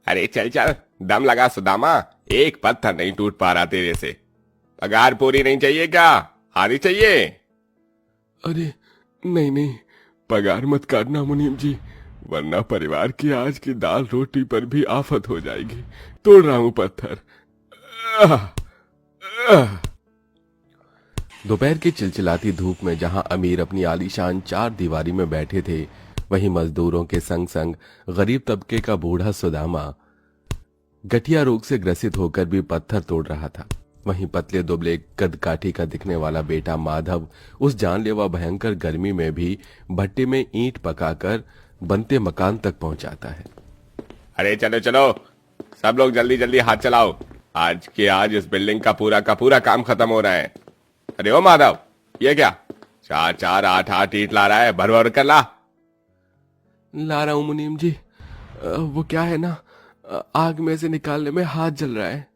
अरे चल चल, दम लगा सुदामा, एक पत्थर नहीं टूट पा रहा तेरे से। पगार पूरी नहीं चाहिए क्या? आधी चाहिए? अरे नहीं नहीं, पगार मत काटना मुनीम जी, वरना परिवार की आज की दाल रोटी पर भी आफत हो जाएगी। तोड़ रहा हूं पत्थर। दोपहर की चिलचिलाती धूप में जहां अमीर अपनी आलीशान चार दीवारी में बैठे थे, वहीं मजदूरों के संग संग गरीब तबके का बूढ़ा सुदामा गठिया रोग से ग्रसित होकर भी पत्थर तोड़ रहा था। वहीं पतले दुबले कद काठी का दिखने वाला बेटा माधव उस जानलेवा भयंकर गर्मी में भी भट्टे में ईंट पकाकर बनते मकान तक पहुंचाता है। अरे चलो चलो, सब लोग जल्दी जल्दी हाथ चलाओ, आज के आज इस बिल्डिंग का पूरा काम खत्म हो रहा है। अरे ओ माधव, ये क्या 4-4-8-8 ईंट ला रहा है? भर भर कर ला। ला रहा हूं मुनीम जी, वो क्या है ना, आग में से निकालने में हाथ जल रहा है।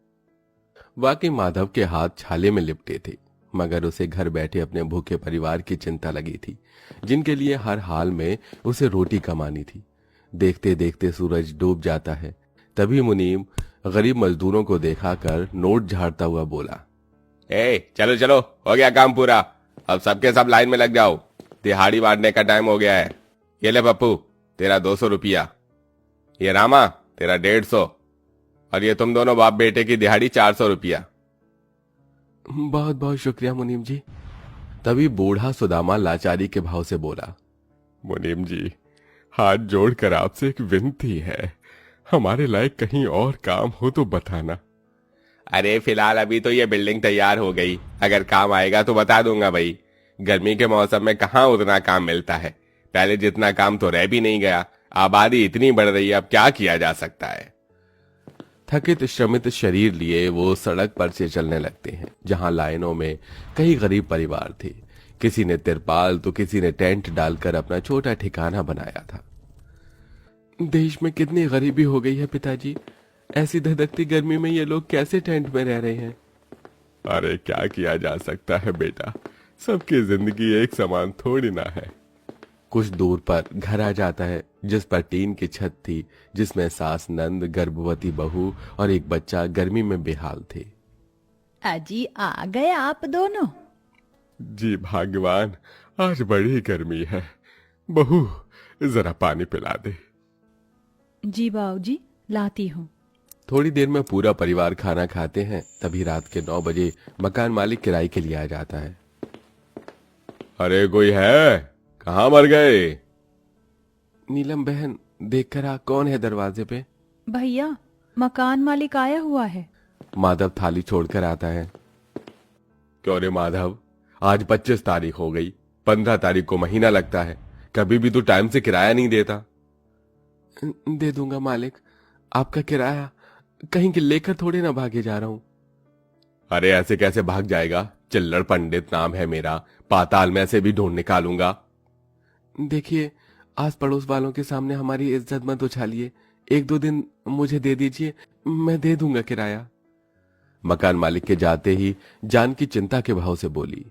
वाकई माधव के हाथ छाले में लिपटे थे, मगर उसे घर बैठे अपने भूखे परिवार की चिंता लगी थी, जिनके लिए हर हाल में उसे रोटी कमानी थी। देखते देखते सूरज डूब जाता है। तभी मुनीम गरीब मजदूरों को देखाकर नोट झाड़ता हुआ बोला, ए चलो चलो, हो गया काम पूरा, अब सबके सब लाइन में लग जाओ, दिहाड़ी बांटने का टाइम हो गया है। ये ले पप्पू, तेरा 200 रुपया, ये रामा तेरा 150, और ये तुम दोनों बाप बेटे की दिहाड़ी 400 रुपया। बहुत बहुत शुक्रिया मुनीम जी। तभी बूढ़ा सुदामा लाचारी के भाव से बोला, मुनीम जी, हाथ जोड़कर आपसे एक विनती है, हमारे लायक कहीं और काम हो तो बताना। अरे फिलहाल अभी तो ये बिल्डिंग तैयार हो गई, अगर काम आएगा तो बता दूंगा भाई। गर्मी के मौसम में कहाँ उतना काम मिलता है, पहले जितना काम तो रह भी नहीं गया, आबादी इतनी बढ़ रही है, अब क्या किया जा सकता है। थकित श्रमित शरीर लिए वो सड़क पर से चलने लगते हैं, जहां लाइनों में कई गरीब परिवार थे। किसी ने तिरपाल तो किसी ने टेंट डालकर अपना छोटा ठिकाना बनाया था। देश में कितनी गरीबी हो गई है पिताजी, ऐसी धधकती गर्मी में ये लोग कैसे टेंट में रह रहे हैं। अरे क्या किया जा सकता है बेटा, सबकी जिंदगी एक समान थोड़ी ना है। कुछ दूर पर घर आ जाता है, जिस पर टीन की छत थी, जिसमें सास नंद, गर्भवती बहू और एक बच्चा गर्मी में बेहाल थे। अजी आ गए आप दोनों? जी भाग्यवान, आज बड़ी गर्मी है। बहू जरा पानी पिला दे। जी बाबूजी, लाती हूँ। थोड़ी देर में पूरा परिवार खाना खाते हैं। तभी रात के 9 बजे मकान मालिक किराए के लिए आ जाता है। अरे कोई है? कहाँ मर गए? नीलम बहन, देख कर आ, कौन है दरवाजे पे? भैया, मकान मालिक आया हुआ है। माधव थाली छोड़कर आता है। क्यों रे माधव, आज 25 तारीख हो गई, 15 तारीख को महीना लगता है, कभी भी तू टाइम से किराया नहीं देता। दे दूंगा मालिक, आपका किराया कहीं के लेकर थोड़े ना भागे जा रहा हूं। अरे ऐसे कैसे भाग जाएगा? चिल्लड़ पंडित नाम है मेरा, पाताल में से भी ढूंढ निकालूंगा। देखिए, आस पड़ोस वालों के सामने हमारी इज्जत मत उछालिए, 1-2 दिन मुझे दे दीजिए, मैं दे दूंगा किराया। मकान मालिक के जाते ही जान की चिंता के भाव से बोली,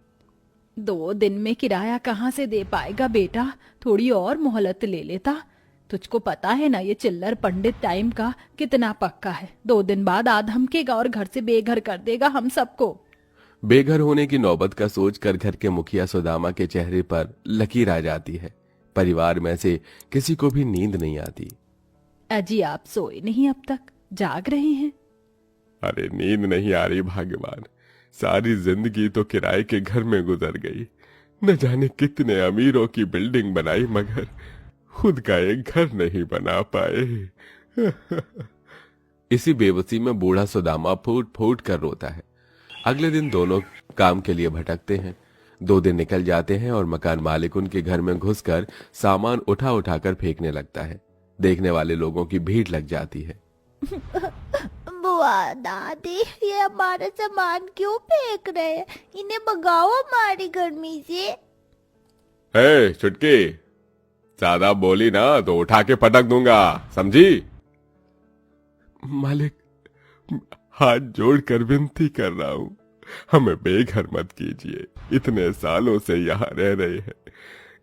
2 दिन में किराया कहाँ से दे पाएगा बेटा, थोड़ी और मोहलत ले लेता। तुझको पता है ना ये चिल्लर पंडित टाइम का कितना पक्का है, 2 दिन बाद आ धमकेगा और घर से बेघर कर देगा हम सबको। बेघर होने की नौबत का सोचकर घर के मुखिया सुदामा के चेहरे पर लकीर आ जाती है। परिवार में से किसी को भी नींद नहीं आती। अजी आप सोए नहीं अब तक, जाग रहे हैं? अरे नींद नहीं आ रही भाग्यवान, सारी जिंदगी तो किराए के घर में गुजर गई। न जाने कितने अमीरों की बिल्डिंग बनाई, मगर खुद का एक घर नहीं बना पाए। इसी बेबसी में बूढ़ा सुदामा फूट फूट कर रोता है। अगले दिन दोनों काम के लिए भटकते हैं। 2 दिन निकल जाते हैं और मकान मालिक उनके घर में घुसकर सामान उठा उठाकर फेंकने लगता है। देखने वाले लोगों की भीड़ लग जाती है। बुआ दादी, ये हमारा सामान क्यों फेंक रहे हैं? इन्हें भगाओ हमारी गर्मी से। हे छुटकी, ज्यादा बोली ना तो उठा के पटक दूंगा, समझी? मालिक, हाथ जोड़कर विनती कर रहा हूँ, हमें बेघर मत कीजिए। इतने सालों से यहाँ रह रहे हैं,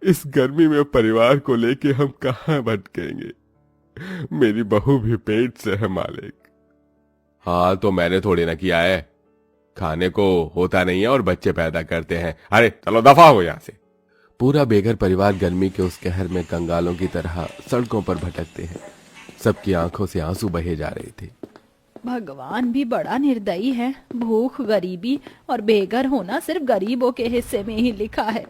इस गर्मी में परिवार को लेके हम कहाँ भटकेंगे। मेरी बहू भी पेट से है मालिक। हाँ तो मैंने थोड़ी ना किया है, खाने को होता नहीं है और बच्चे पैदा करते हैं। अरे चलो दफा हो यहां से। पूरा बेघर परिवार गर्मी के उस कहर में कंगालों की तरह सड़कों पर भटकते हैं। सबकी आंखों से आंसू बहे जा रहे थे। भगवान भी बड़ा निर्दयी है। भूख, गरीबी और बेघर होना सिर्फ गरीबों के हिस्से में ही लिखा है।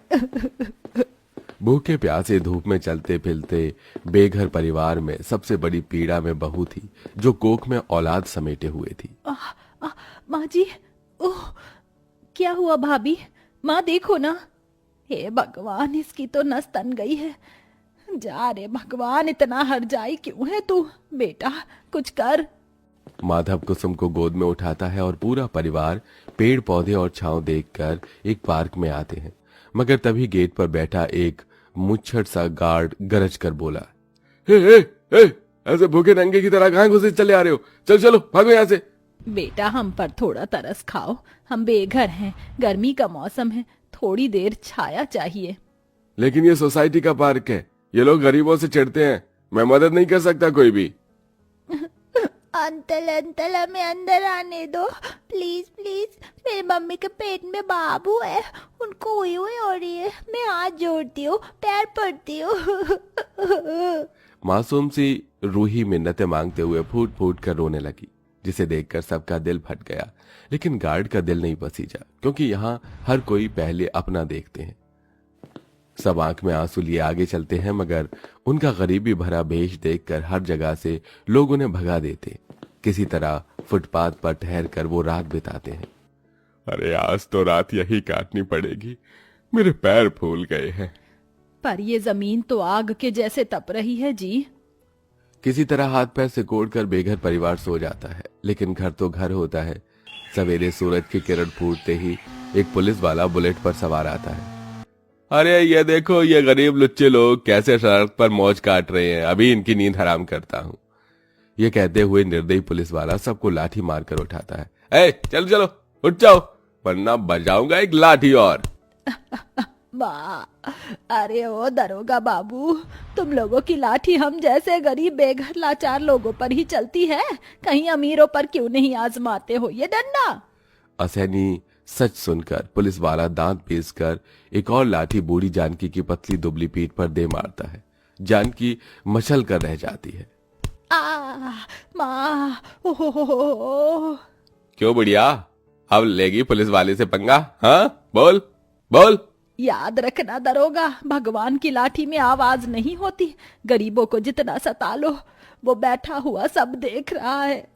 भूखे प्यासे धूप में चलते फिरते बेघर परिवार में सबसे बड़ी पीड़ा में बहू थी, जो कोख में औलाद समेटे हुए थी। माँ जी, ओह क्या हुआ भाभी? माँ देखो ना। हे भगवान, इसकी तो नस तन गई है। जा रे भगवान, इतना हरजाई क्यों है तू? बेटा कुछ कर। माधव कुसुम को गोद में उठाता है और पूरा परिवार पेड़ पौधे और छांव देखकर एक पार्क में आते हैं। मगर तभी गेट पर बैठा एक मुच्छड़ सा गार्ड गरज कर बोला, हे हे हे, ऐसे भूखे नंगे की तरह कहां घुसे चले आ रहे हो? चल चलो भागो यहाँ से। बेटा हम पर थोड़ा तरस खाओ, हम बेघर हैं, गर्मी का मौसम है, थोड़ी देर छाया चाहिए। लेकिन ये सोसाइटी का पार्क है, ये लोग गरीबों से चिढ़ते हैं, मैं मदद नहीं कर सकता कोई भी। अंकल अंकल हमें अंदर आने दो प्लीज प्लीज। मेरी मम्मी के पेट में बाबू है, उनको हुई हुई हो रही है। मैं हाथ जोड़ती हूँ, पैर पड़ती हूँ। मासूम सी रूही मिन्नतें मांगते हुए फूट फूट कर रोने लगी, जिसे देखकर सबका दिल फट गया। लेकिन गार्ड का दिल नहीं पसीजा, क्योंकि यहाँ हर कोई पहले अपना देखते हैं। सब आंख में आंसू लिए आगे चलते हैं, मगर उनका गरीबी भरा भेष देखकर हर जगह से लोग उन्हें भगा देते। किसी तरह फुटपाथ पर ठहर कर वो रात बिताते हैं। अरे आज तो रात यही काटनी पड़ेगी, मेरे पैर फूल गए हैं। पर ये जमीन तो आग के जैसे तप रही है जी। किसी तरह हाथ पैर सिकोड़कर बेघर परिवार सो जाता है, लेकिन घर तो घर होता है। सवेरे सूरज की किरण फूटते ही एक पुलिस वाला बुलेट पर सवार आता है। अरे ये देखो, ये गरीब लुच्चे लोग कैसे सड़क पर मौज काट रहे हैं, अभी इनकी नींद हराम करता हूँ। ये कहते हुए निर्दयी पुलिस वाला सबको लाठी मारकर उठाता है। ए चलो चलो उठ जाओ, वरना बजाऊंगा एक लाठी और। वाह, अरे ओ दरोगा बाबू, तुम लोगों की लाठी हम जैसे गरीब बेघर लाचार लोगों पर ही चलती है, कहीं अमीरों पर क्यों नहीं आजमाते हो ये डंडा? असहनी सच सुनकर पुलिस वाला दांत पीसकर एक और लाठी बूढ़ी जानकी की पतली दुबली पीठ पर दे मारता है। जानकी मचल कर रह जाती है। माँ, ओहो। क्यों बुढ़िया, अब लेगी पुलिस वाले से पंगा? हाँ बोल बोल। याद रखना दरोगा, भगवान की लाठी में आवाज नहीं होती। गरीबों को जितना सता लो, वो बैठा हुआ सब देख रहा है।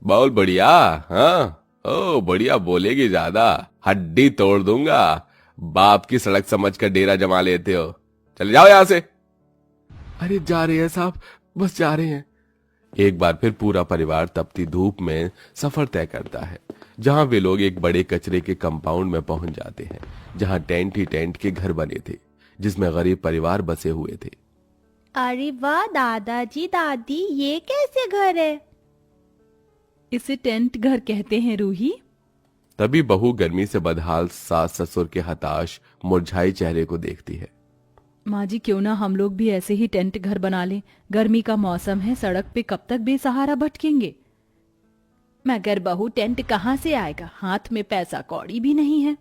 बोल बढ़िया। हाँ ओ बढ़िया, बोलेगी ज्यादा हड्डी तोड़ दूंगा। बाप की सड़क समझकर डेरा जमा लेते हो, चले जाओ यहां से। अरे जा रहे हैं साहब, बस जा रहे हैं। एक बार फिर पूरा परिवार तपती धूप में सफर तय करता है, जहां वे लोग एक बड़े कचरे के कंपाउंड में पहुंच जाते हैं, जहां टेंट ही टेंट के घर बने थे, जिसमें गरीब परिवार बसे हुए थे। अरे वाह दादाजी दादी, ये कैसे घर है? इसे टेंट घर कहते हैं रूही। तभी बहू गर्मी से बदहाल सास ससुर के हताश मुरझाए चेहरे को देखती है। माँ जी क्यों ना हम लोग भी ऐसे ही टेंट घर बना लें, गर्मी का मौसम है, सड़क पे कब तक बेसहारा भटकेंगे। मगर बहू टेंट कहाँ से आएगा, हाथ में पैसा कौड़ी भी नहीं है।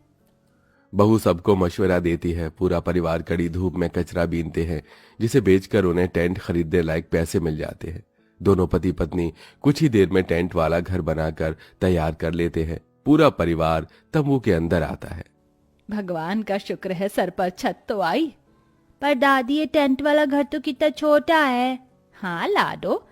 बहू सबको मशवरा देती है। पूरा परिवार कड़ी धूप में कचरा बीनते हैं, जिसे बेचकर उन्हें टेंट खरीदने लायक पैसे मिल जाते हैं। दोनों पति पत्नी कुछ ही देर में टेंट वाला घर बनाकर तैयार कर लेते हैं। पूरा परिवार तंबू के अंदर आता है। भगवान का शुक्र है सर पर छत तो आई। पर दादी ये टेंट वाला घर तो कितना छोटा है। हाँ लाडो,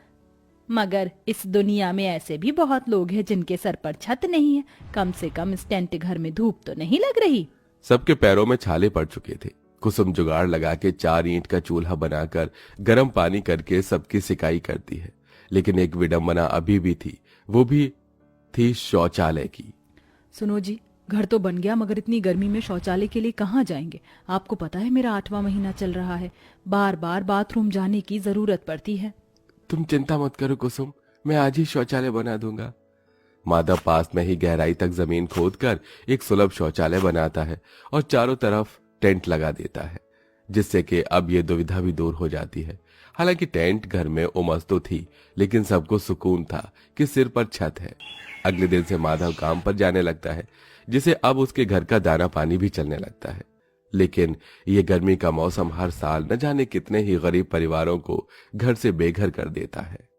मगर इस दुनिया में ऐसे भी बहुत लोग हैं जिनके सर पर छत नहीं है। कम से कम इस टेंट घर में धूप तो नहीं लग रही। सबके पैरों में छाले पड़ चुके थे। कुसुम जुगाड़ लगा के 4 ईंट का चूल्हा बनाकर गर्म पानी करके सबकी सिकाई करती है। लेकिन एक विडंबना अभी भी थी, वो भी थी शौचालय की। सुनो जी, घर तो बन गया, मगर इतनी गर्मी में शौचालय के लिए कहाँ जाएंगे? आपको पता है मेरा 8वां महीना चल रहा है, बार बार बाथरूम जाने की जरूरत पड़ती है। तुम चिंता मत करो कुसुम, मैं आज ही शौचालय बना दूंगा। माधव पास में ही गहराई तक जमीन खोदकर एक सुलभ शौचालय बनाता है और चारों तरफ टेंट लगा देता है, जिससे कि अब ये दुविधा भी दूर हो जाती है। हालांकि टेंट घर में उमस तो थी, लेकिन सबको सुकून था कि सिर पर छत है। अगले दिन से माधव काम पर जाने लगता है, जिसे अब उसके घर का दाना पानी भी चलने लगता है। लेकिन ये गर्मी का मौसम हर साल न जाने कितने ही गरीब परिवारों को घर से बेघर कर देता है।